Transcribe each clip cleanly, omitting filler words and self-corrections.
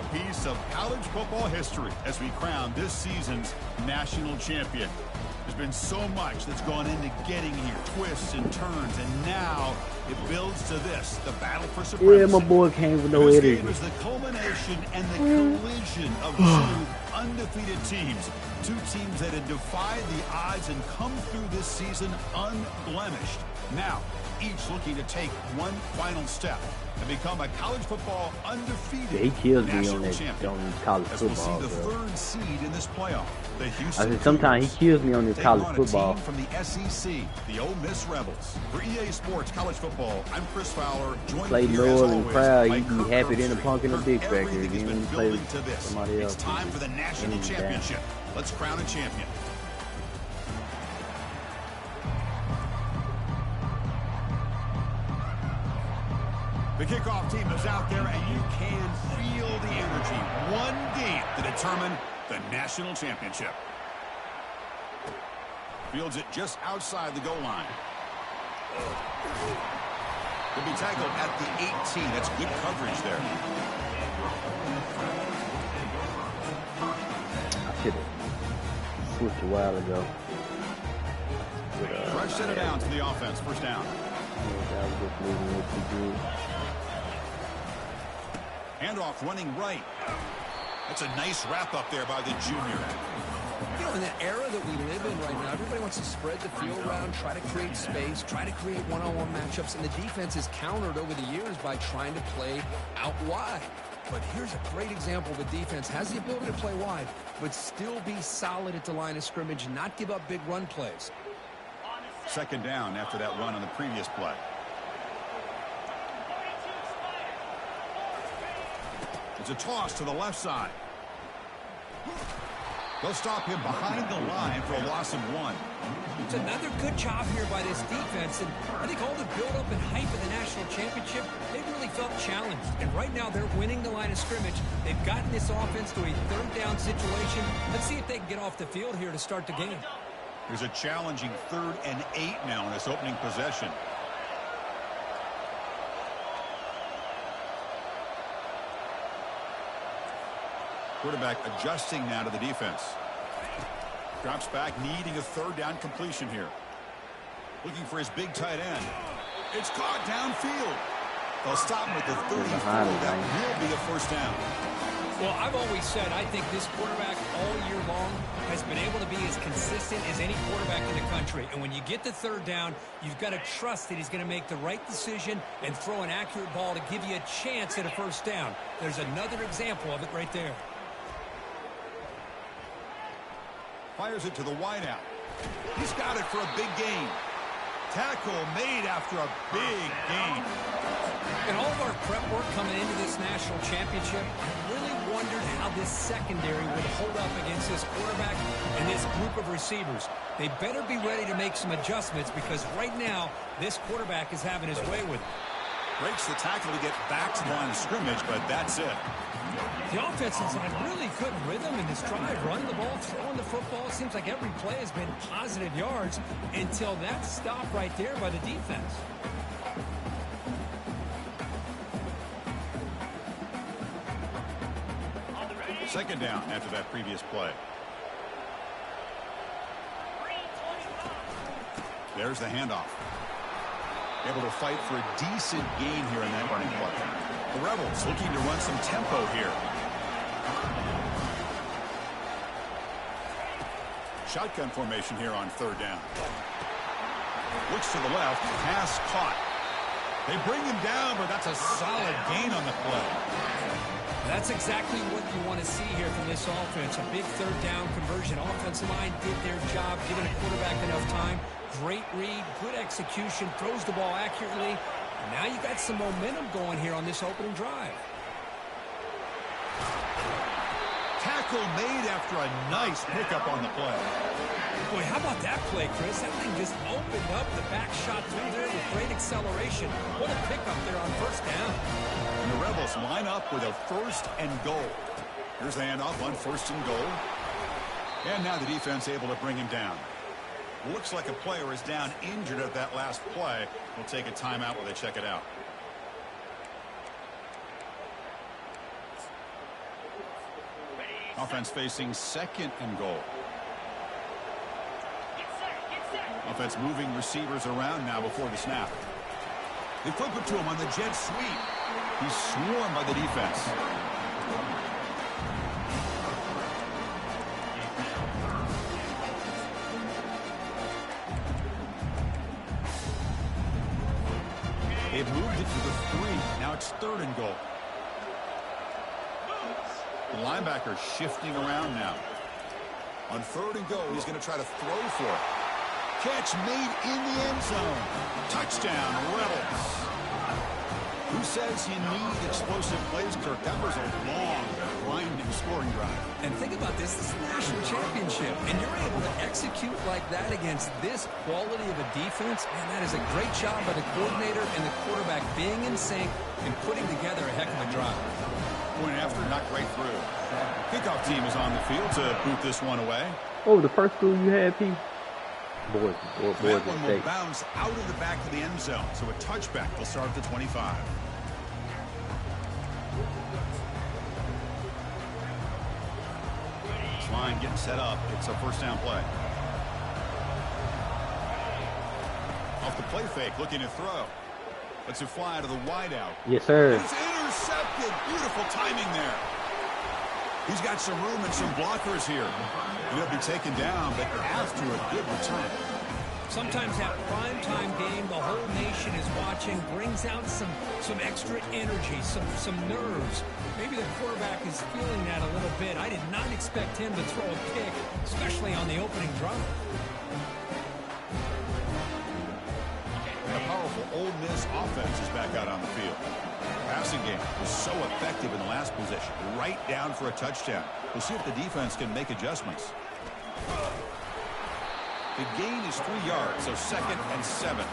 a piece of college football history as we crown this season's national champion. There's been so much that's gone into getting here, twists and turns, and now it builds to this, the battle for supremacy. Yeah, my boy came with no this energy. game is the culmination and the collision of two undefeated teams. Two teams that had defied the odds and come through this season unblemished. Now, each looking to take one final step and become a college football undefeated national champion. On college as football. We'll see the third seed in this playoff. The Houston I said sometimes he kills me on this college football. From the SEC, the Ole Miss Rebels. For EA Sports College Football, I'm Chris Fowler. Play loyal and proud. You be happy than a punk in a big factory. You ain't play somebody else. It's time for the national championship. Let's crown a champion. The kickoff team is out there, and you can feel the energy. One game to determine the national championship. Fields it just outside the goal line. Could be tackled at the 18. That's good coverage there. I should have switched a while ago. Fresh set it down to the offense. First down. Handoff running right. That's a nice wrap up there by the junior. You know, in the era that we live in right now, everybody wants to spread the field around, try to create space, try to create one-on-one matchups, and the defense is countered over the years by trying to play out wide. But here's a great example of a defense has the ability to play wide, but still be solid at the line of scrimmage, not give up big run plays. Second down after that run on the previous play. It's a toss to the left side. They'll stop him behind the line for a loss of 1. It's another good job here by this defense, and I think all the build-up and hype of the national championship, they really felt challenged. And right now, they're winning the line of scrimmage. They've gotten this offense to a third down situation. Let's see if they can get off the field here to start the game. There's a challenging 3rd and 8 now in this opening possession. Quarterback adjusting now to the defense. Drops back, needing a 3rd down completion here. Looking for his big tight end. It's caught downfield. They'll stop him at the 34. That will be a first down. Well, I've always said I think this quarterback all year long has been able to be as consistent as any quarterback in the country. And when you get the 3rd down, you've got to trust that he's going to make the right decision and throw an accurate ball to give you a chance at a first down. There's another example of it right there. Fires it to the wideout. He's got it for a big gain. Tackle made after a big gain. In all of our prep work coming into this national championship, I really wondered how this secondary would hold up against this quarterback and this group of receivers. They better be ready to make some adjustments because right now, this quarterback is having his way with it. Breaks the tackle to get back to the line of scrimmage, but that's it. The offensive side really good rhythm in this drive, running the ball, throwing the football. It seems like every play has been positive yards until that stop right there by the defense. Second down after that previous play. There's the handoff. Able to fight for a decent gain here in that running play. The Rebels looking to run some tempo here. Shotgun formation here on 3rd down. Looks to the left. Pass caught. They bring him down, but that's a solid gain on the play. That's exactly what you want to see here from this offense. A big 3rd down conversion. Offensive line did their job, giving a quarterback enough time. Great read, good execution, throws the ball accurately. And now you got some momentum going here on this opening drive. Tackle made after a nice pickup on the play. Boy, how about that play, Chris? That thing just opened up the back shot through there with great acceleration. What a pickup there on first down. And the Rebels line up with a 1st and goal. Here's the handoff on 1st and goal. And now the defense able to bring him down. Looks like a player is down injured at that last play. We'll take a timeout while they check it out. Offense facing second and goal. Offense moving receivers around now before the snap. They flip it to him on the jet sweep. He's swarmed by the defense. They've moved it to the 3. Now it's third and goal. The linebacker shifting around now. On third and goal, he's going to try to throw for it. Catch made in the end zone. Touchdown, Rebels. Who says you need explosive plays, Kirk? That was a long, grinding scoring drive. And think about this. This is a national championship. And you're able to execute like that against this quality of a defense. Man, that is a great job by the coordinator and the quarterback being in sync and putting together a heck of a drive. Point after, knocked right through. Kickoff team is on the field to boot this one away. Oh, the first school you had, P? Boys, that one will bounce out of the back of the end zone. So a touchback will start at the 25. This line getting set up. It's a first down play. Off the play fake, looking to throw. Lets it fly to the wideout. Yes, sir. It's intercepted. Beautiful timing there. He's got some room and some blockers here. And he'll be taken down, but after a good return. Sometimes that primetime game, the whole nation is watching, brings out some extra energy, some nerves. Maybe the quarterback is feeling that a little bit. I did not expect him to throw a pick, especially on the opening drive. A powerful Ole Miss offense is back out on the field. Passing game was so effective in the last possession, right down for a touchdown. We'll see if the defense can make adjustments. The gain is 3 yards, so 2nd and 7.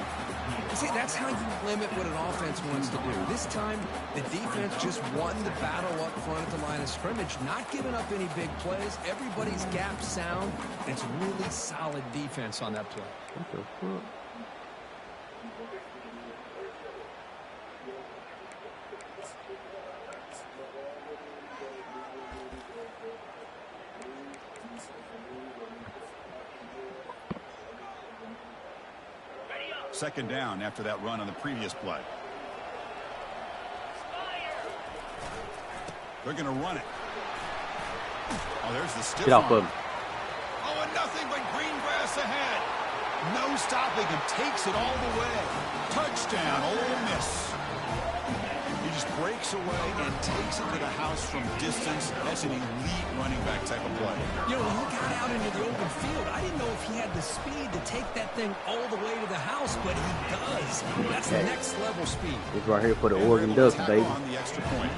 See, that's how you limit what an offense wants to do. This time, the defense just won the battle up front at the line of scrimmage, not giving up any big plays. Everybody's gap sound. It's really solid defense on that play. What the fuck? Second down after that run on the previous play. They're going to run it. Oh, there's the stiff Get off arm. of him. Oh, and nothing but green grass ahead. No stopping him. Takes it all the way. Touchdown, Ole Miss. He just breaks away and takes it to the house from distance. That's an elite running back type of play. You know, when he got out into the open field, I didn't know if he had the speed to take that thing all the way to the house, but he does. That's next level speed. It's right here for the Oregon Ducks, baby. On the extra point.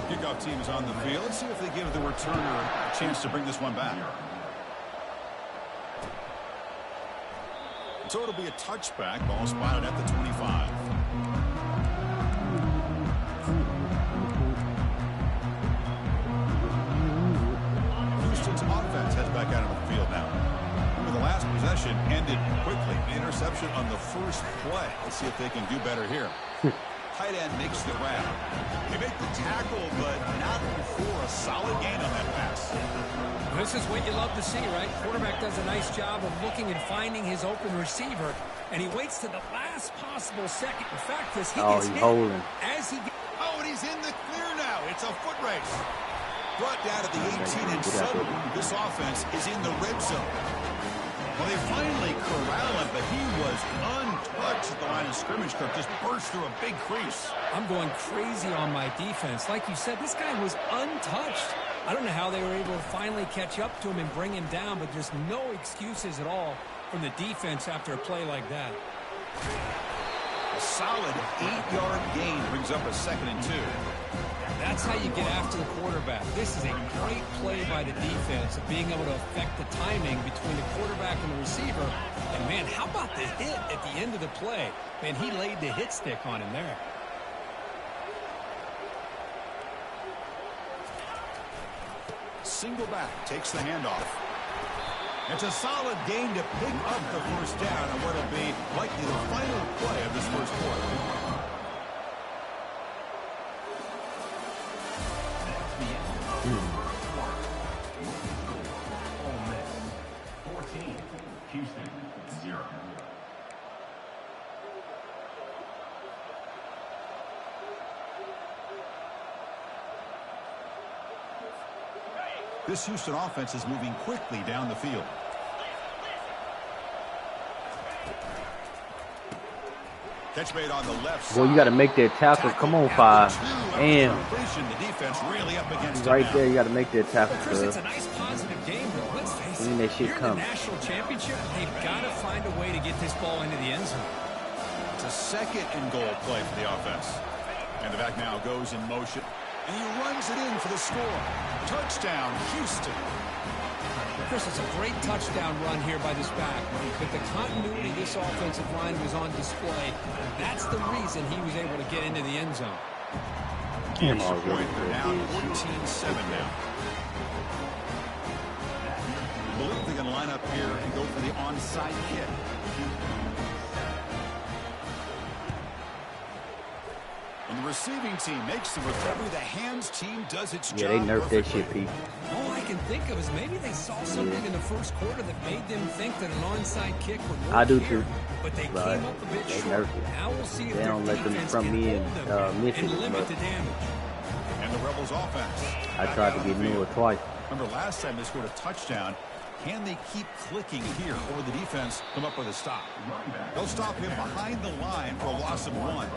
Kickoff team is on the field. Let's see if they give the returner a chance to bring this one back. So it'll be a touchback. Ball spotted at the 25. Houston's offense heads back out on the field now. Remember, the last possession ended quickly. An interception on the first play. Let's see if they can do better here. Tight end makes the grab. They make the tackle, but not before a solid gain on that pass. This is what you love to see, right? Quarterback does a nice job of looking and finding his open receiver, and he waits to the last possible second. In fact, as he gets hit, holding. as he gets... Oh, and he's in the clear now. It's a foot race. Brought down at the 18 and 7. This offense is in the red zone. Well, they finally corral him, but he was untouched at the line of scrimmage. Kirk just burst through a big crease. I'm going crazy on my defense. Like you said, this guy was untouched. I don't know how they were able to finally catch up to him and bring him down, but there's no excuses at all from the defense after a play like that. A solid 8-yard gain brings up a 2nd and 2. That's how you get after the quarterback. This is a great play by the defense of being able to affect the timing between the quarterback and the receiver. And, man, how about the hit at the end of the play? Man, he laid the hit stick on him there. Single back takes the handoff. It's a solid gain to pick up the first down on what will be likely the final play of this first quarter. This Houston offense is moving quickly down the field. Catch made on the left side. Boy, you got to make that tackle. Come on, 5. Damn. The defense really up against right there, you got to make that tackle. Well, Chris, it's a nice positive game, though. Let's face it. That shit You're in the national championship. They've got to find a way to get this ball into the end zone. It's a second and goal play for the offense. And the back now goes in motion. And he runs it in for the score. Touchdown, Houston. Chris, it's a great touchdown run here by this back. But the continuity of this offensive line was on display. That's the reason he was able to get into the end zone. They're down 14-7 now. I believe they're going to line up here and go for the onside kick. And the receiving team makes the recovery. The hands team does its job. Yeah, they nerfed that shit, Pete. All I can think of is maybe they saw something in the first quarter that made them think that an onside kick would work. I do here, too. But they Right. came up a bit They short. nerfed it. Now we'll see if They don't their let them defense from can me hold and, them miss and it, limit but- the damage. And the Rebels offense. I tried to get Noah twice. Remember last time they scored a touchdown. Can they keep clicking here, or the defense come up with a stop? They'll stop him behind the line for a loss of 1.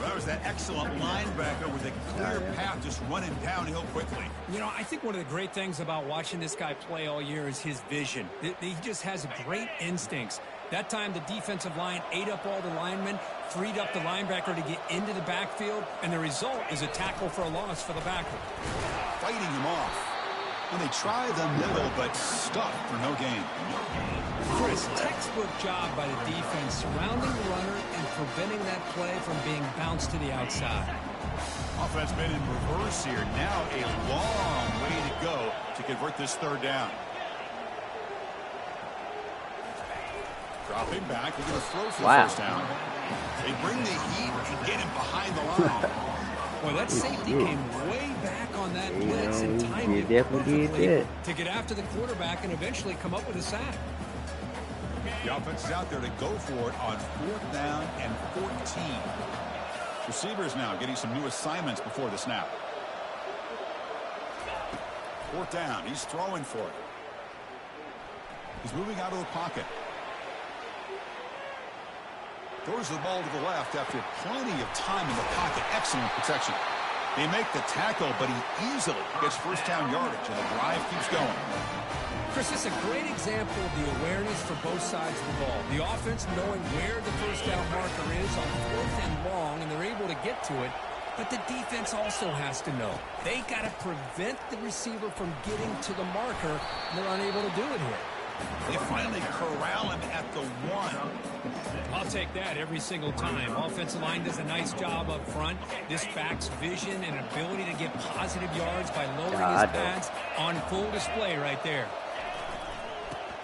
That was that excellent linebacker with a clear path just running downhill quickly. You know, I think one of the great things about watching this guy play all year is his vision. He just has great instincts. That time the defensive line ate up all the linemen, freed up the linebacker to get into the backfield, and the result is a tackle for a loss for the backer. Fighting him off. And they try the middle, but stuck for no gain. Chris, textbook job by the defense surrounding the runner and preventing that play from being bounced to the outside. Offense made in reverse here. Now a long way to go to convert this third down. Dropping back. We're going to throw for the first down. They bring the heat and get him behind the line. Well, that safety came way back on that blitz and timed it definitely perfectly did. to get after the quarterback and eventually come up with a sack. The offense is out there to go for it on 4th down and 14. Receivers now getting some new assignments before the snap. 4th down. He's throwing for it. He's moving out of the pocket. Throws the ball to the left after plenty of time in the pocket. Excellent protection. They make the tackle, but he easily gets first down yardage, and the drive keeps going. Chris, it's a great example of the awareness for both sides of the ball. The offense knowing where the first down marker is on 4th and long, and they're able to get to it. But the defense also has to know. They got to prevent the receiver from getting to the marker, and they're unable to do it here. They finally corral him at the 1. I'll take that every single time. Offensive line does a nice job up front. This back's vision and ability to get positive yards by lowering his pads on full display right there.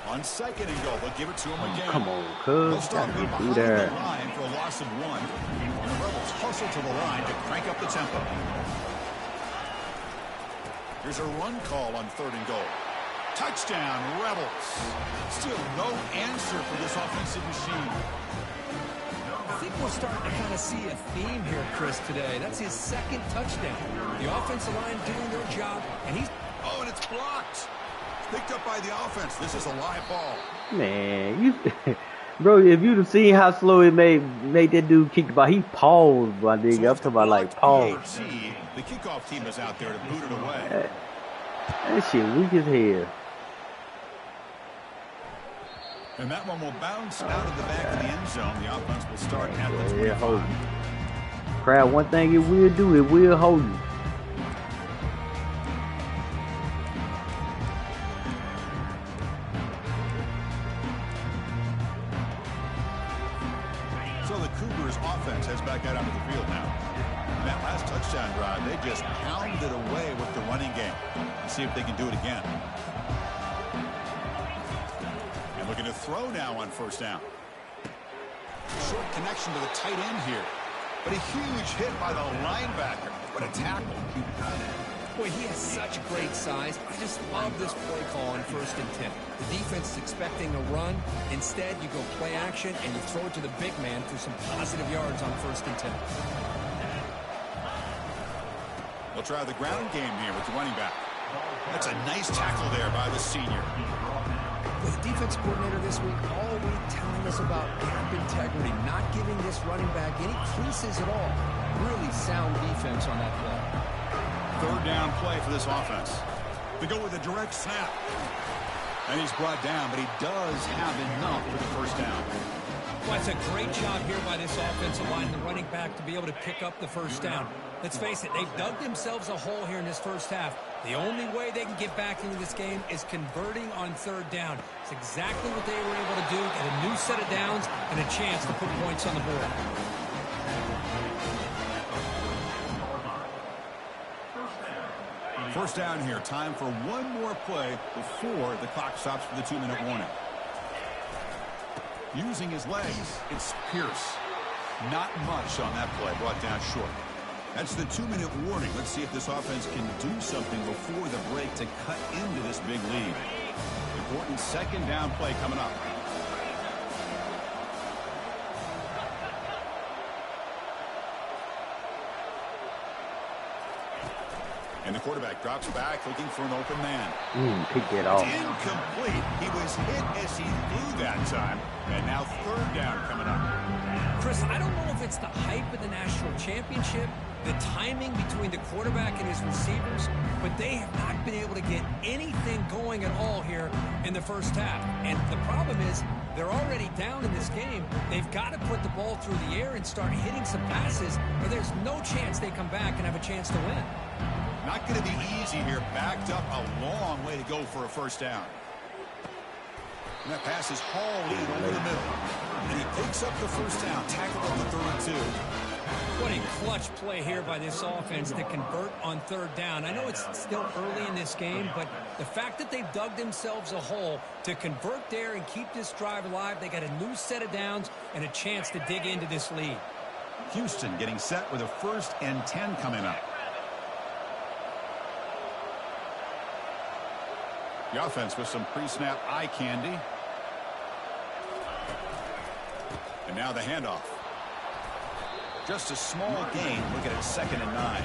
On 2nd and goal, they'll give it to him again. Come on, cuz. They'll stop him behind the line for a loss of 1. And the Rebels hustle to the line to crank up the tempo. Here's a run call on 3rd and goal. Touchdown, Rebels. Still no answer for this offensive machine. I think we're starting to kind of see a theme here, Chris, today. That's his 2nd touchdown. The offensive line doing their job, and he's... Oh, and it's blocked. Picked up by the offense. This is a live ball. Man, you... Bro, if you'd have seen how slow it made that dude kick the ball, he paused, my nigga. I'm talking about, like, pause. The kickoff team is out there to boot it away. That shit weak as hell. And that one will bounce out of the back of the end zone. The offense will start at the 25. Hold you. Crowd, one thing it will do, it will hold you. So the Cougars offense heads back out onto the field now. And that last touchdown drive, they just pounded away with the running game. Let's see if they can do it again. And looking to throw now on 1st down. Short connection to the tight end here. But a huge hit by the linebacker. What a tackle. Boy, he has such great size. I just love this play call on 1st and 10. The defense is expecting a run. Instead, you go play action, and you throw it to the big man for some positive yards on 1st and 10. They'll try the ground game here with the running back. That's a nice tackle there by the senior. With the defense coordinator this week, all week telling us about gap integrity, not giving this running back any creases at all. Really sound defense on that play. Third down play for this offense. They go with a direct snap. And he's brought down, but he does have enough for the first down. Well, it's a great job here by this offensive line and the running back to be able to pick up the first down. Let's face it, they've dug themselves a hole here in this first half. The only way they can get back into this game is converting on third down. It's exactly what they were able to do, get a new set of downs and a chance to put points on the board. First down here. Time for one more play before the clock stops for the 2-minute warning. Using his legs, it's Pierce. Not much on that play, brought down short. That's the 2-minute warning. Let's see if this offense can do something before the break to cut into this big lead. Important second down play coming up. And the quarterback drops back looking for an open man. Pick it off. Incomplete. He was hit as he threw that time. And now third down coming up. Chris, I don't know if it's the hype of the national championship, the timing between the quarterback and his receivers, but they have not been able to get anything going at all here in the first half. And the problem is they're already down in this game. They've got to put the ball through the air and start hitting some passes, or there's no chance they come back and have a chance to win. Not going to be easy here. Backed up a long way to go for a first down. And that pass is hauled in over the middle. And he picks up the first down, tackled at the 32. What a clutch play here by this offense to convert on third down. I know it's still early in this game, but the fact that they've dug themselves a hole to convert there and keep this drive alive, they got a new set of downs and a chance to dig into this lead. Houston getting set with a 1st and 10 coming up. The offense with some pre-snap eye candy. And now the handoff. Just a small gain. Look at it, 2nd and 9.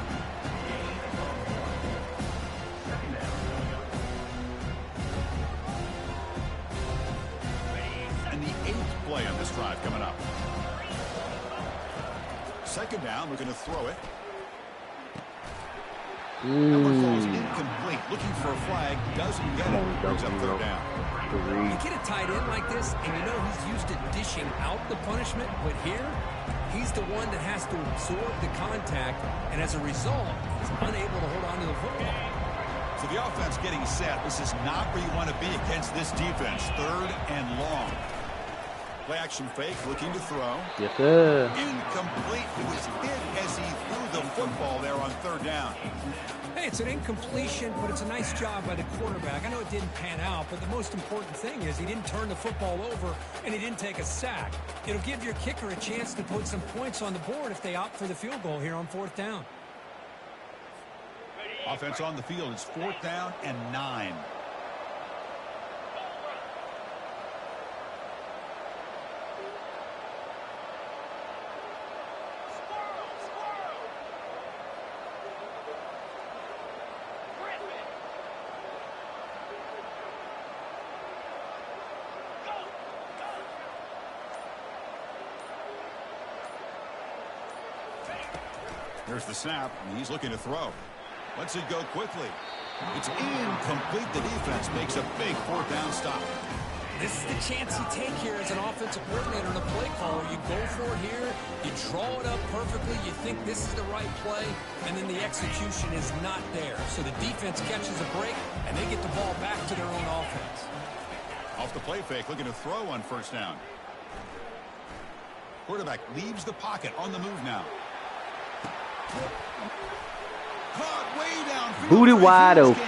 And the 8th play on this drive coming up. 2nd down, looking to throw it. Number falls incomplete. Looking for a flag. Doesn't get it. Brings up third down. You get a tight end like this, and you know he's used to dishing out the punishment, but here, he's the one that has to absorb the contact, and as a result, he's unable to hold on to the football. So the offense getting set. This is not where you want to be against this defense. 3rd and long. Play action fake, looking to throw. Yes, sir. Incomplete. He was hit as he threw the football there on 3rd down. Hey, it's an incompletion, but it's a nice job by the quarterback. I know it didn't pan out, but the most important thing is he didn't turn the football over and he didn't take a sack. It'll give your kicker a chance to put some points on the board if they opt for the field goal here on 4th down. Offense on the field. It's 4th down and 9. Here's the snap, and he's looking to throw. Lets it go quickly. It's incomplete. The defense makes a big 4th down stop. This is the chance you take here as an offensive coordinator and a play caller. You go for it here, you draw it up perfectly, you think this is the right play, and then the execution is not there. So the defense catches a break, and they get the ball back to their own offense. Off the play fake, looking to throw on 1st down. Quarterback leaves the pocket on the move now. Caught way downfield. Booty wide open.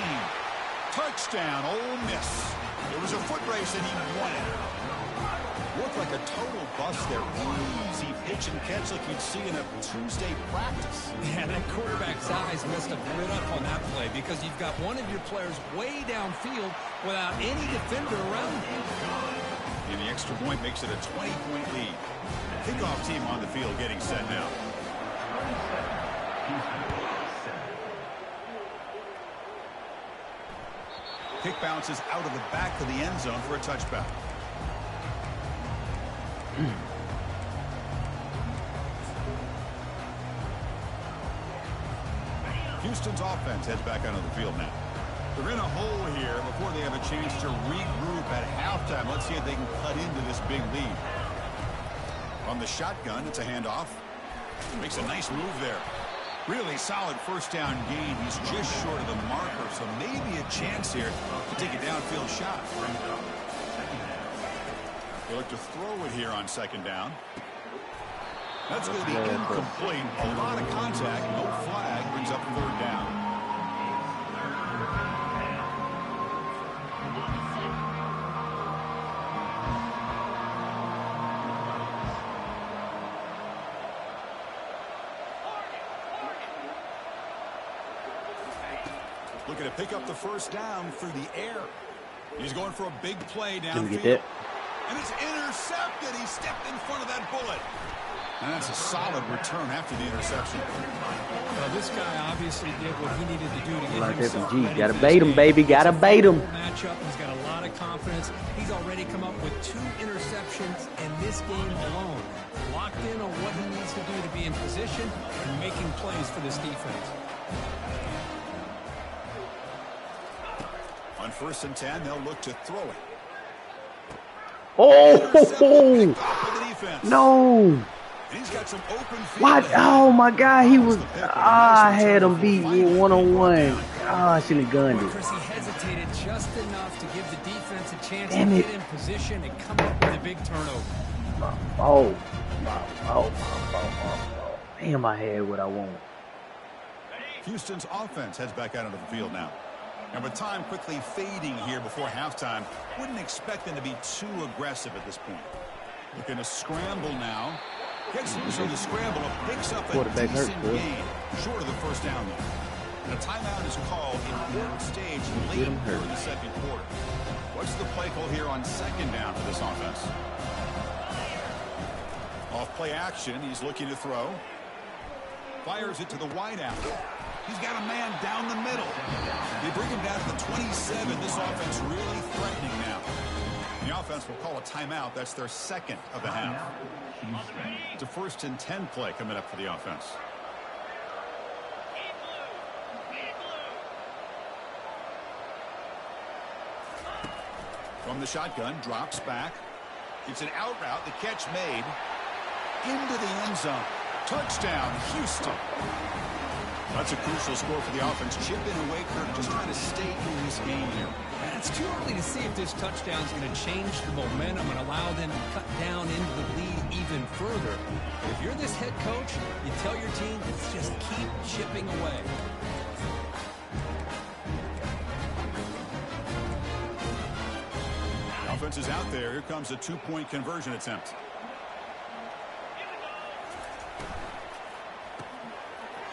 Touchdown, Ole Miss. It was a foot race and he won it. Looked like a total bust there. Easy pitch and catch like you'd see in a Tuesday practice. Yeah, that quarterback's eyes must have lit up on that play because you've got one of your players way downfield without any defender around him. And the extra point makes it a 20-point lead. Kickoff team on the field getting set now. Kick bounces out of the back of the end zone for a touchback. Houston's offense heads back onto the field now. They're in a hole here before they have a chance to regroup at halftime. Let's see if they can cut into this big lead. On the shotgun, it's a handoff. Makes a nice move there. Really solid first down gain. He's just short of the marker, so maybe a chance here to take a downfield shot. They look to throw it here on second down. That's going to be incomplete. A lot of contact, no flag, brings up third down. Looking to pick up the first down through the air. He's going for a big play downfield. And it's intercepted. He stepped in front of that bullet. And that's a solid return after the interception. Well, this guy obviously did what he needed to do to get himself ready. Gotta bait him, baby. Gotta bait him. Matchup. He's got a lot of confidence. He's already come up with 2 interceptions in this game alone. Locked in on what he needs to do to be in position and making plays for this defense. On 1st and 10, they'll look to throw it. Oh, no. He's got some open field. What? Oh, my God. He was, I had him beat one-on-one. I should have gunned it. He hesitated just enough to give the defense a chance to get in position and come up with a big turnover. Oh. Damn, I had what I want. Houston's offense heads back out into the field now. And with time quickly fading here before halftime, wouldn't expect them to be too aggressive at this point. Looking to scramble now. Gets loose on the scramble and picks up a decent gain. Short of the first down there. And a timeout is called important stage late in the second quarter. What's the play call here on second down for this offense? Off play action, he's looking to throw. Fires it to the wideout. He's got a man down the middle. They bring him down to the 27. This offense really threatening now. The offense will call a timeout. That's their second of the half. It's a 1st and 10 play coming up for the offense. From the shotgun, drops back. It's an out route. The catch made into the end zone. Touchdown, Houston. That's a crucial score for the offense. Chipping away, Kirk, just trying to stay in this game here. It's too early to see if this touchdown is going to change the momentum and allow them to cut down into the lead even further. If you're this head coach, you tell your team, just keep chipping away. The offense is out there. Here comes a 2-point conversion attempt.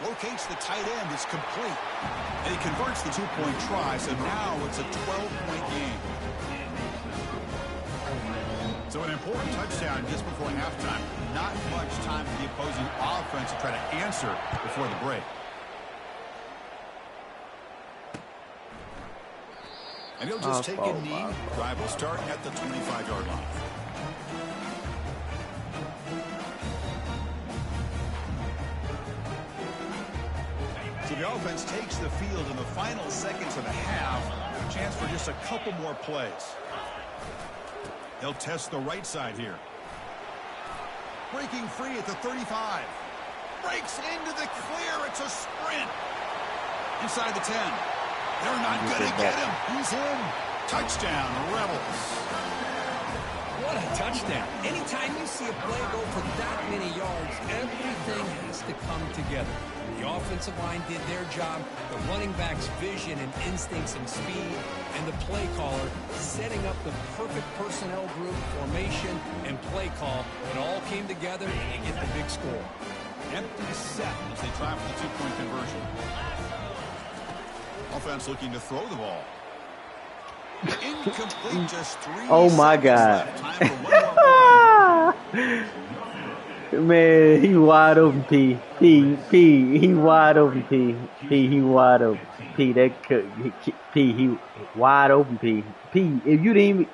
Locates the tight end. It's complete. And he converts the 2-point try, so now it's a 12-point game. So an important touchdown just before halftime. Not much time for the opposing offense to try to answer before the break. And he'll just take a knee. Drive will start at the 25-yard line. So the offense takes the field in the final seconds of the half. A chance for just a couple more plays. They'll test the right side here. Breaking free at the 35. Breaks into the clear. It's a sprint. Inside the 10. They're not going to get him. He's in. Touchdown, Rebels. What a touchdown. Anytime you see a play go for that many yards, everything has to come together. The offensive line did their job, the running back's vision and instincts and speed, and the play caller setting up the perfect personnel group, formation, and play call. It all came together and you get the big score. Empty set as they try for the 2-point conversion. Offense looking to throw the ball. Incomplete, just 3 oh my God. left. Time for one more play. Man, he wide open, P. He wide open, P. He wide open. P, he wide open, P. If you didn't even,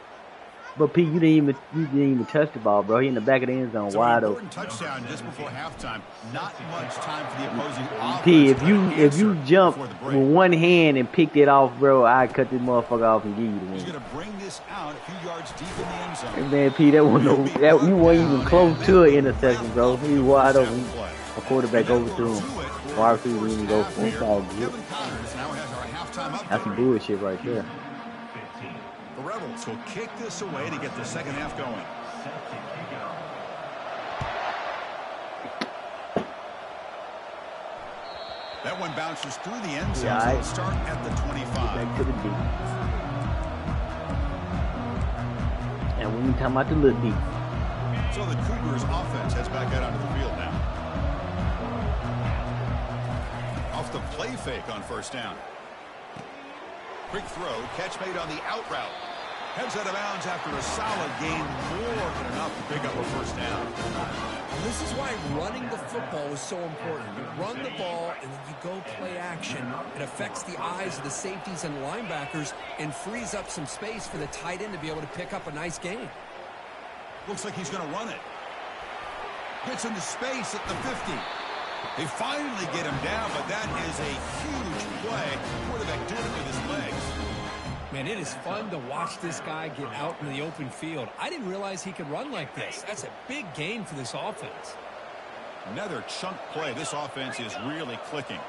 but P, you didn't even touch the ball, bro. He in the back of the end zone, So wide an open. important touchdown just before halftime. Not much time for the opposing offense. P, if to you jump before the break. with one hand and picked it off, bro, I'd cut this motherfucker off and give you the He's win. going to bring this out a few yards deep in the end zone. Man, P, you weren't even close to an interception, bro. He wide open. A quarterback overthrew him. Wide receiver didn't even go for it. All good. That's some bullshit right there. The Rebels will kick this away to get the second half going. That one bounces through the end zone, so it'll start at the 25. Back to the D. And when we talking about the little D. So the Cougars offense heads back out onto the field now. Off the play fake on first down. Quick throw, catch made on the out route. Heads out of bounds after a solid gain, more than enough to pick up a first down. This is why running the football is so important. You run the ball and then you go play action. It affects the eyes of the safeties and linebackers and frees up some space for the tight end to be able to pick up a nice gain. Looks like he's going to run it. Gets into space at the 50. They finally get him down, but that is a huge play. Quarterback doing it with his legs. Man, it is fun to watch this guy get out in the open field. I didn't realize he could run like this. That's a big gain for this offense. Another chunk play. This offense is really clicking.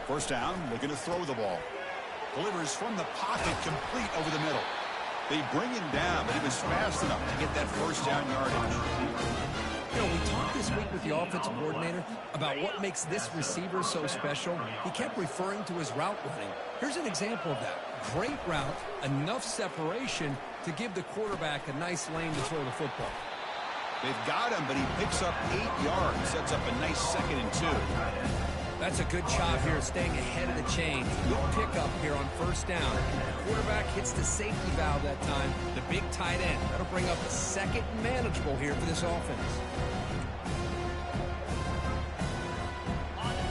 First down, looking to throw the ball. Delivers from the pocket, complete over the middle. They bring him down, but he was fast enough to get that first down yardage. You know, we talked this week with the offensive coordinator about what makes this receiver so special. He kept referring to his route running. Here's an example of that. Great route, enough separation to give the quarterback a nice lane to throw the football. They've got him, but he picks up 8 yards, sets up a nice 2nd and 2. That's a good job here, staying ahead of the chains. Good pickup here on first down. The quarterback hits the safety valve that time. The big tight end. That'll bring up a 2nd and manageable here for this offense.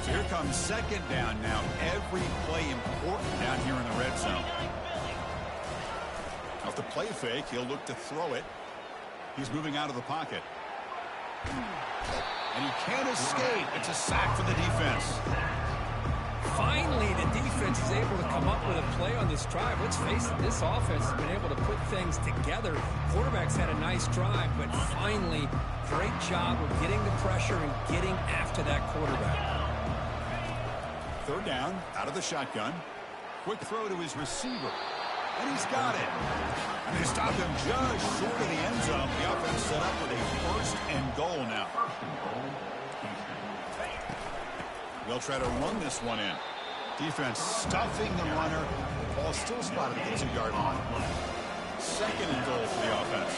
So here comes 2nd down now. Every play important down here in the red zone. Off the play fake, he'll look to throw it. He's moving out of the pocket. And he can't escape. It's a sack for the defense. Finally, the defense is able to come up with a play on this drive. Let's face it, this offense has been able to put things together. Quarterback's had a nice drive, but finally, great job of getting the pressure and getting after that quarterback. 3rd down, out of the shotgun. Quick throw to his receiver. And he's got it. And they stop him just short of the end zone. The offense set up with a 1st and goal now. They'll try to run this one in. Defense stuffing the runner. Ball still spotted at the 2-yard line. 2nd and goal for the offense.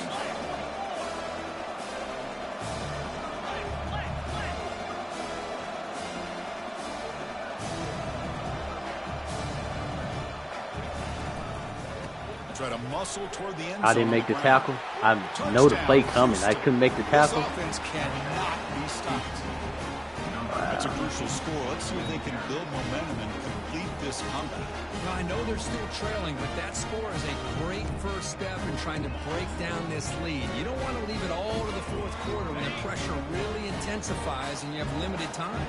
Try to muscle toward the end zone. I didn't make the tackle. I know the play coming. I couldn't make the tackle. This offense cannot be stopped. That's a crucial score. Let's see if they can build momentum and complete this comeback. Well, I know they're still trailing, but that score is a great first step in trying to break down this lead. You don't want to leave it all to the 4th quarter when the pressure really intensifies and you have limited time.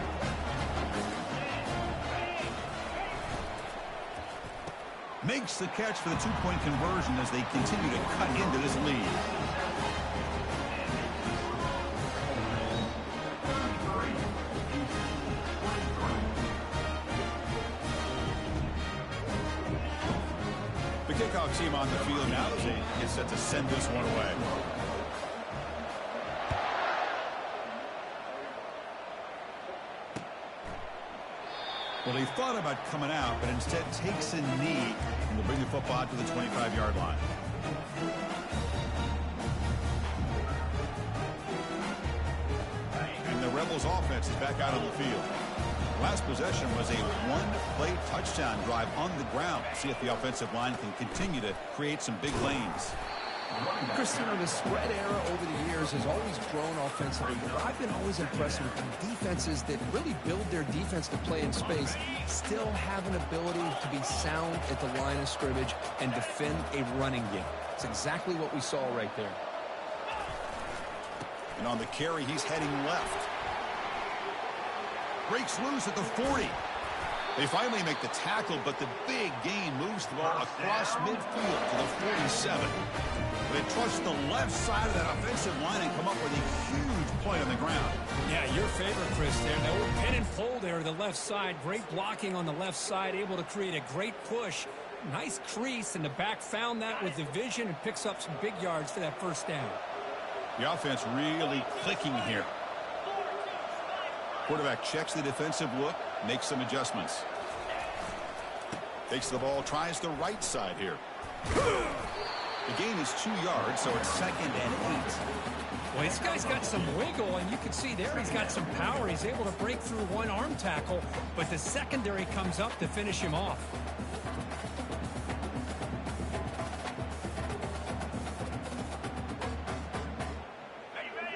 Makes the catch for the 2-point conversion as they continue to cut into this lead. The kickoff team on the field now as they get set to send this one away. Well, he thought about coming out, but instead takes a knee and will bring the football out to the 25-yard line. And the Rebels offense is back out on the field. Last possession was a one-play touchdown drive on the ground. See if the offensive line can continue to create some big lanes. Christian, the spread era over the years has always grown offensively, but I've been always impressed with the defenses that really build their defense to play in space, still have an ability to be sound at the line of scrimmage and defend a running game. It's exactly what we saw right there. And on the carry, he's heading left. Breaks loose at the 40. They finally make the tackle, but the big gain moves the ball across midfield to the 47. They trust the left side of that offensive line and come up with a huge play on the ground. Yeah, your favorite, Chris, there. That little pin and pull there to the left side. Great blocking on the left side, able to create a great push. Nice crease, and the back found that with the vision and picks up some big yards for that first down. The offense really clicking here. Quarterback checks the defensive look, makes some adjustments. Takes the ball, tries the right side here. The gain is 2 yards, so it's 2nd and 8. Well, this guy's got some wiggle, and you can see there he's got some power. He's able to break through one arm tackle, but the secondary comes up to finish him off.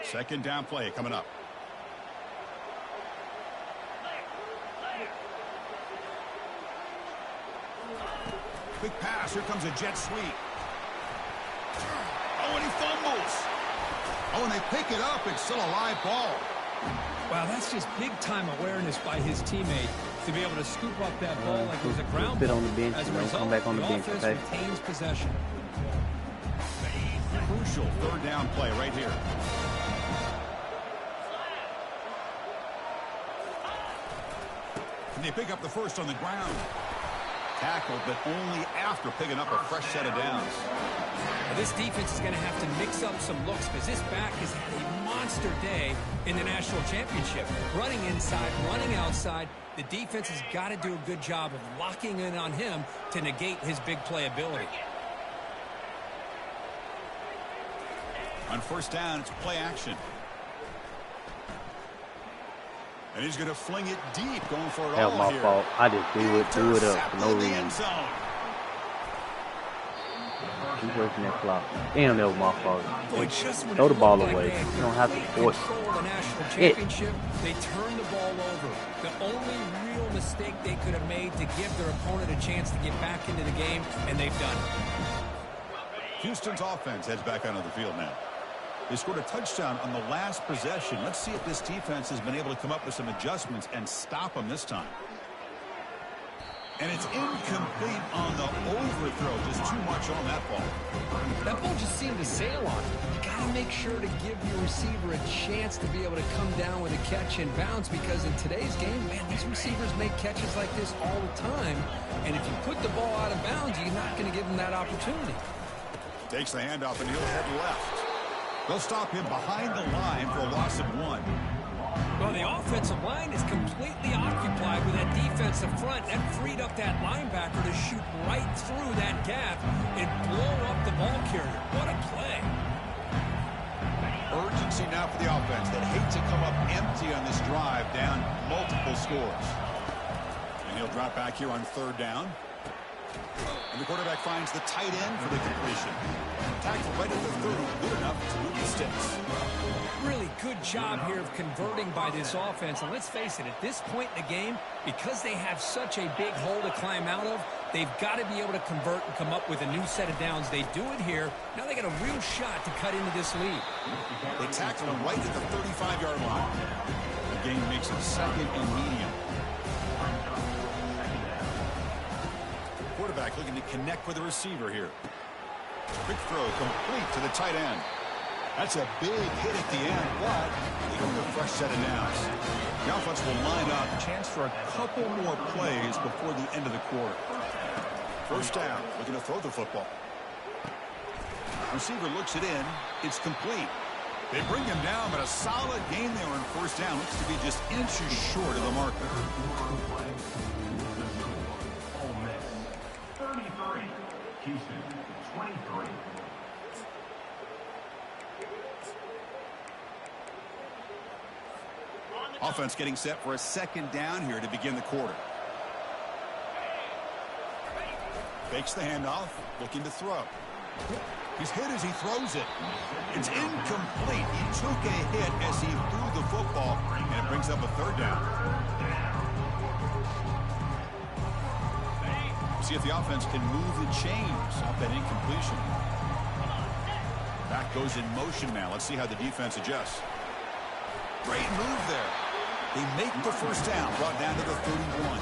Second down play coming up. Quick pass. Here comes a jet sweep. Oh, and he fumbles. Oh, and they pick it up. It's still a live ball. Wow, that's just big-time awareness by his teammate to be able to scoop up that ball like it was a ground ball. On the bench, As a result, come back on the bench, offense okay? retains possession. Crucial third down play right here. And they pick up the first on the ground. Tackled, but only after picking up a fresh set of downs. Now, this defense is going to have to mix up some looks because this back has had a monster day in the national championship. Running inside, running outside. The defense has got to do a good job of locking in on him to negate his big play ability. On first down, it's play action. And he's going to fling it deep, going for it That all was my here. fault. I just threw it up for no Intercepted the reason. end zone. He's working that clock. Damn, that was my fault. Boy, just when Throw it the ball looked like away. they had You don't have to complete force control of the national it. championship, they turned the ball over. The only real mistake they could have made to give their opponent a chance to get back into the game, and they've done it. Houston's offense heads back onto the field now. They scored a touchdown on the last possession. Let's see if this defense has been able to come up with some adjustments and stop them this time. And it's incomplete on the overthrow. Just too much on that ball. That ball just seemed to sail on. You got to make sure to give your receiver a chance to be able to come down with a catch and bounce, because in today's game, man, these receivers make catches like this all the time. And if you put the ball out of bounds, you're not going to give them that opportunity. Takes the handoff and he'll head left. They'll stop him behind the line for a loss of 1. Well, the offensive line is completely occupied with that defensive front. That freed up that linebacker to shoot right through that gap and blow up the ball carrier. What a play. Urgency now for the offense that hate to come up empty on this drive, down multiple scores. And he'll drop back here on third down. And the quarterback finds the tight end for the completion. Tackled right at the 30, good enough to move the sticks. Really good job here of converting by this offense. And let's face it, at this point in the game, because they have such a big hole to climb out of, they've got to be able to convert and come up with a new set of downs. They do it here. Now they got a real shot to cut into this lead. They tackle him right at the 35-yard line. The game makes it 2nd and medium. Quarterback looking to connect with the receiver here. Quick throw complete to the tight end. That's a big hit at the end, but they go with a fresh set of downs. The offense will line up. Chance for a couple more plays before the end of the quarter. First down, looking to throw the football. Receiver looks it in. It's complete. They bring him down, but a solid gain there on first down. Looks to be just inches short of the marker. 33. Houston, 23. On the Offense getting set for a second down here to begin the quarter. Fakes the handoff, looking to throw. He's hit as he throws it. It's incomplete. He took a hit as he threw the football, and it brings up a third down. See if the offense can move the chains off that incompletion. Back goes in motion now. Let's see how the defense adjusts. Great move there. They make the first down, brought down to the 31.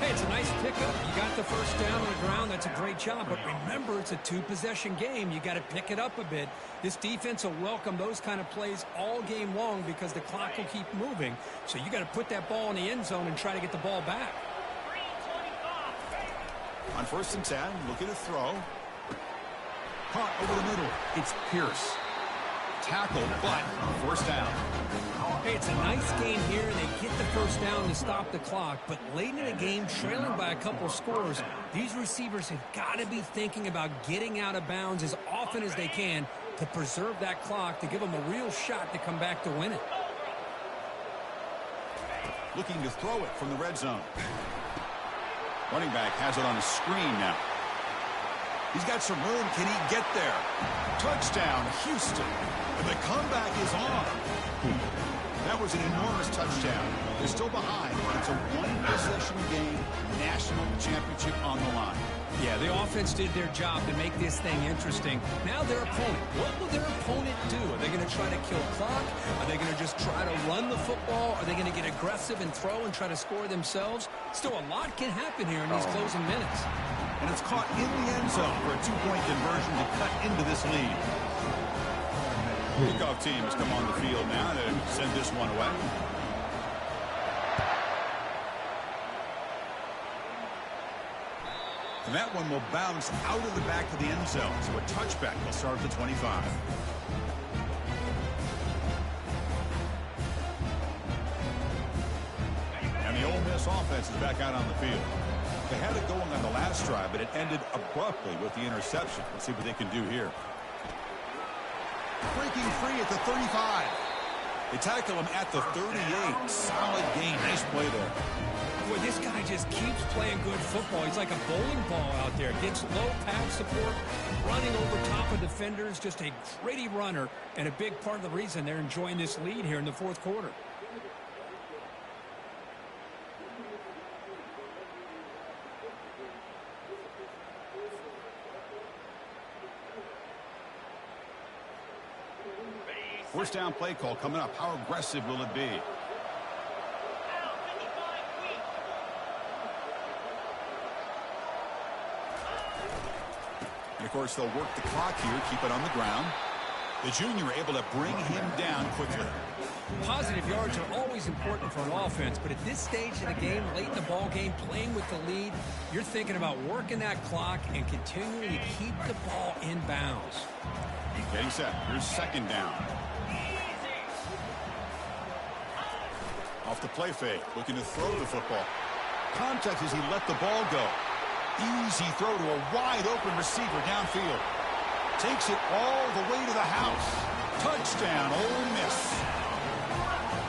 Hey, it's a nice pickup. You got the first down on the ground. That's a great job. But remember, it's a two-possession game. You got to pick it up a bit. This defense will welcome those kind of plays all game long because the clock will keep moving. So you got to put that ball in the end zone and try to get the ball back. On 1st and 10, looking to throw. Caught over the middle. It's Pierce. Tackled, but first down. Hey, it's a nice game here. They get the first down to stop the clock, but late in the game, trailing by a couple scores, these receivers have got to be thinking about getting out of bounds as often as they can to preserve that clock, to give them a real shot to come back to win it. Looking to throw it from the red zone. Running back has it on a screen now. He's got some room. Can he get there? Touchdown, Houston. And the comeback is on. That was an enormous touchdown. They're still behind. It's a one-possession game, national championship on the line. Yeah, the offense did their job to make this thing interesting. Now their opponent. What will their opponent do? Are they going to try to kill clock? Are they going to just try to run the football? Are they going to get aggressive and throw and try to score themselves? Still, a lot can happen here in these closing minutes. And it's caught in the end zone for a two-point conversion to cut into this lead. Kickoff team has come on the field now to send this one away. And that one will bounce out of the back of the end zone. So a touchback will start at the 25. And the Ole Miss offense is back out on the field. They had it going on the last drive, but it ended abruptly with the interception. Let's see what they can do here. Breaking free at the 35. They tackle him at the 38. Solid gain. Nice play there. Boy, this guy just keeps playing good football. He's like a bowling ball out there. Gets low pad support, running over top of defenders. Just a gritty runner, and a big part of the reason they're enjoying this lead here in the fourth quarter. First down play call coming up. How aggressive will it be? And, of course, they'll work the clock here, keep it on the ground. The junior able to bring him down quickly. Positive yards are always important for an offense, but at this stage of the game, late in the ball game, playing with the lead, you're thinking about working that clock and continuing to keep the ball in bounds. Getting set. Here's second down. Off the play fake, looking to throw the football. Contact as he let the ball go. Easy throw to a wide-open receiver downfield. Takes it all the way to the house. Touchdown, Ole Miss.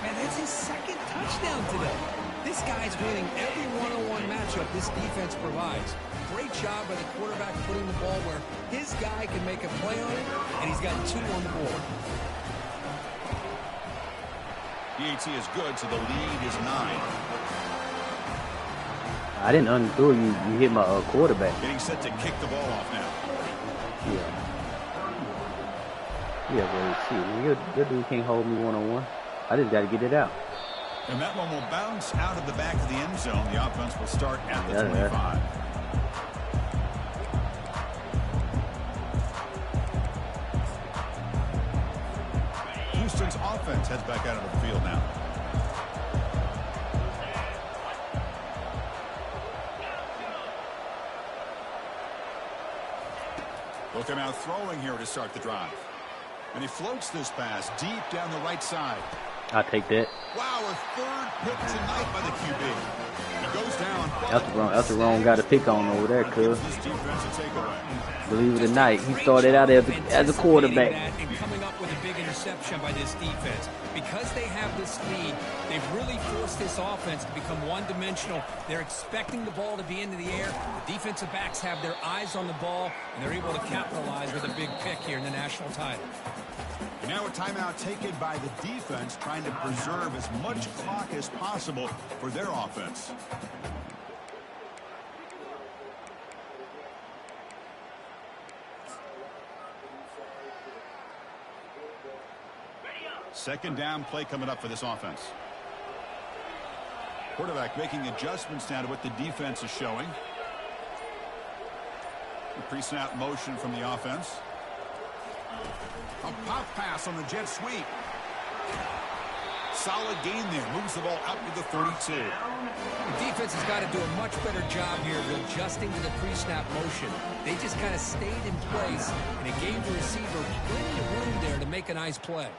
Man, that's his second touchdown today. This guy's winning every one-on-one matchup this defense provides. Great job by the quarterback putting the ball where his guy can make a play on it, and he's got 2 on the board. The AT is good, so the lead is 9. I didn't undo you. You hit my quarterback. Getting set to kick the ball off now. Yeah, but shit, your dude can't hold me one-on-one. I just got to get it out. And that one will bounce out of the back of the end zone. The offense will start at the 25. Houston's offense heads back out of the field now. Looking out throwing here to start the drive. And he floats this pass deep down the right side. I'll take that. Wow, a third pick tonight by the QB. He goes down. That's the wrong guy to pick on over there, cuz. Believe it or not, he started out as a quarterback. And coming up with a big interception. interception by this defense. Because they have this lead, they've really forced this offense to become one-dimensional. They're expecting the ball to be into the air. The defensive backs have their eyes on the ball, and they're able to capitalize with a big pick here in the national title. Now a timeout taken by the defense, trying to preserve as much clock as possible for their offense. Second down play coming up for this offense. Quarterback making adjustments now to what the defense is showing. The pre-snap motion from the offense. A pop pass on the jet sweep. Solid gain there. Moves the ball out to the 32. The defense has got to do a much better job here of adjusting to the pre-snap motion. They just kind of stayed in place, and it gave the receiver plenty of room there to make a nice play.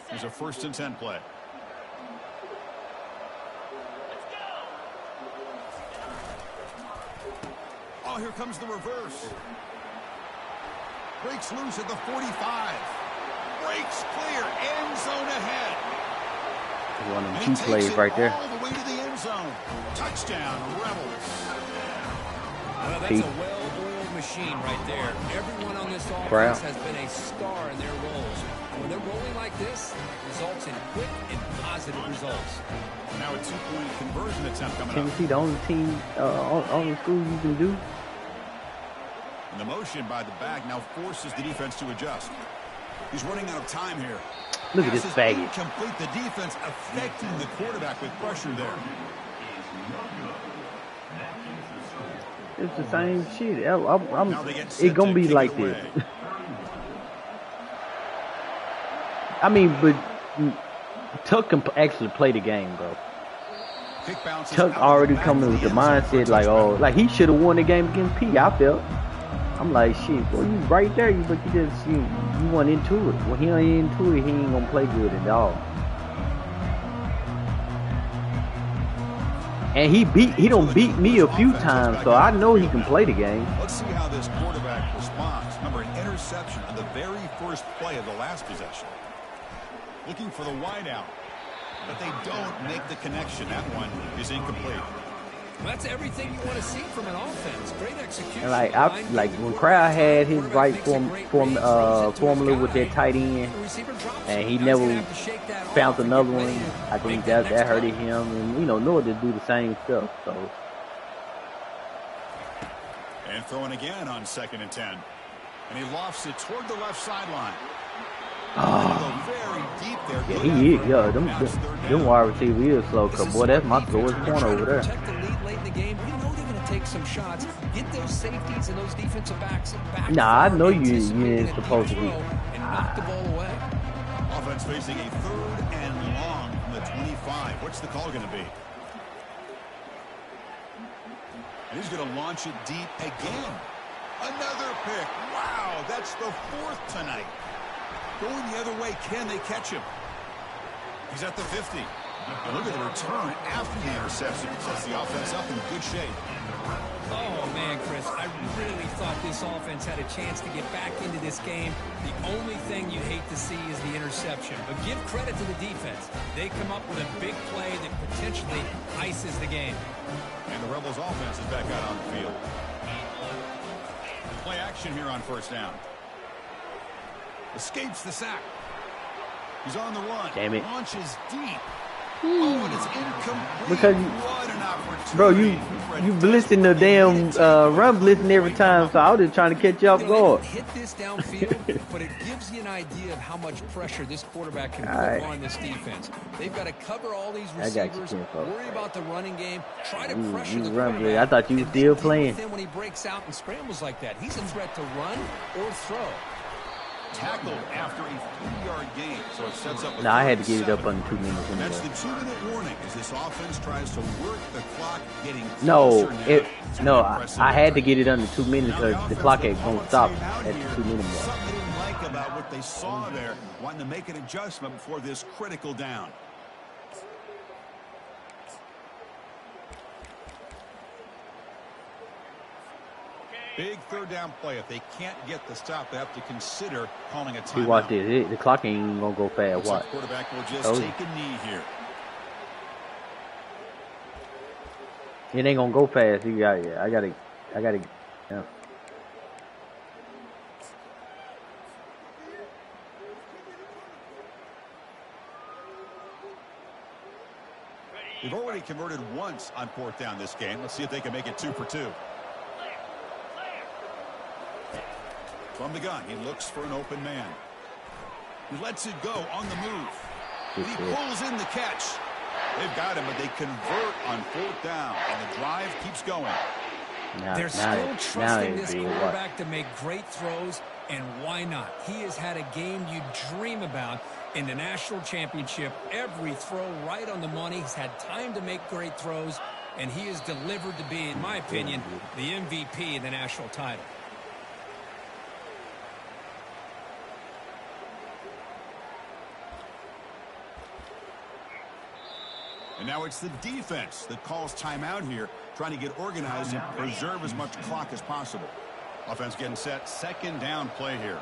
There's a 1st and 10 play. Oh, here comes the reverse. Breaks loose at the 45. Breaks clear. End zone ahead. One of them key plays right there. All the way to the end zone. Touchdown, Rebels. Well, that's a well-oiled machine right there. Everyone on this offense has been a star in their roles. When they're rolling like this, it results in quick and positive results. Now a 2-point conversion attempt coming up. Tennessee, the only team, only school you can do. And the motion by the back now forces the defense to adjust. He's running out of time here. Look at this baggage. Complete the defense affecting the quarterback with pressure there. It's the same shit. It's gonna be like this. I mean, but Tuck can actually play the game, bro. Tuck already coming with the mindset like, oh, like he should have won the game against P. I felt. I'm like, shit, boy, you right there, but you just you went into it. When he ain't into it, he ain't gonna play good at all. And he don't beat me a few times, so I know he can play the game. Let's see how this quarterback responds. Remember, an interception on the very first play of the last possession. Looking for the wideout, but they don't make the connection. That one is incomplete. Well, that's everything you want to see from an offense. Great execution. And like when Crowd had his right formula with that tight end, and he never found another one. I think that hurted him, and Noah to do the same stuff. So. And throwing again on 2nd and 10, and he lofts it toward the left sideline. Oh. Very deep there. Yeah, he is. Yeah, them wide receiver is slow. Cause boy, that's my slowest point over there. Protect the lead late in the game. You know they're going to take some shots. Get those safeties and those defensive backs back. Nah, I know you ain't supposed to be. And knock the ball away. Offense facing a 3rd and long from the 25. What's the call going to be? And he's going to launch it deep again. Another pick. Wow, that's the 4th tonight. Going the other way, can they catch him? He's at the 50. And look at the return after the interception. Sets the offense up in good shape. Oh, man, Chris, I really thought this offense had a chance to get back into this game. The only thing you hate to see is the interception. But give credit to the defense. They come up with a big play that potentially ices the game. And the Rebels offense is back out on the field. Play action here on 1st down. Escapes the sack. He's on the run. Damn it. Launches deep. Oh, and it's incomplete. Because bro, you blitzing the damn run blitzing every time, so I was just trying to catch you off guard. Hit this downfield, but it gives you an idea of how much pressure this quarterback can put on this defense. They've got to cover all these receivers, worry about the running game, try to pressure the quarterback. I thought you were still playing. Then when he breaks out and scrambles like that, he's a threat to run or throw. Tackled after a 3-yard gain, so it sets up. I had to get it up under 2 minutes. That's the 2-minute warning as this offense tries to work the clock, getting I had to get it under 2 minutes because the clock ain't gonna stop at the 2 minute mark. Something they like about what they saw there, wanting to make an adjustment before this critical down. Big third down play. If they can't get the stop, they have to consider calling a timeout. See, watch this. The clock ain't even gonna go fast. Watch. Quarterback will just take a knee here. It ain't gonna go fast. You got it. I gotta. Yeah. They've already converted once on 4th down this game. Let's see if they can make it 2 for 2. From the gun, he looks for an open man. He lets it go on the move. He pulls in the catch. They've got him, but they convert on 4th down, and the drive keeps going. They're still trusting this quarterback to make great throws, and why not? He has had a game you dream about in the national championship. Every throw right on the money. He's had time to make great throws, and he has delivered to be, in my opinion, the MVP of the national title. And now it's the defense that calls timeout here, trying to get organized and preserve as much clock as possible. Offense getting set. 2nd down play here.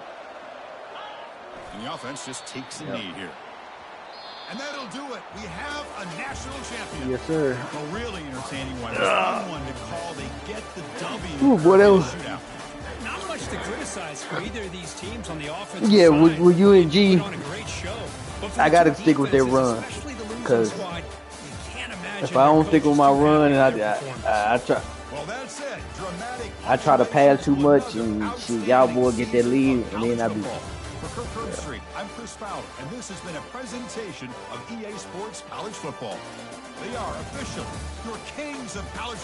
And the offense just takes a knee here. And that'll do it. We have a national champion. Yes, sir. A really entertaining one. One to call. They get the W. Ooh, what else? Not much to criticize for either of these teams on the offensive Yeah, side. with UNG, Put on a great show. But for I got to the stick with their run. especially the losing Because squad, you can't imagine if I don't their stick with my coaches run, and having I try. Well, that's it. Dramatic. I try to pass too much, and shit, y'all boys get that lead, and then I be. For Kirk Street, I'm Chris Fowler, and this has been a presentation of EA Sports College Football. They are officially your kings of college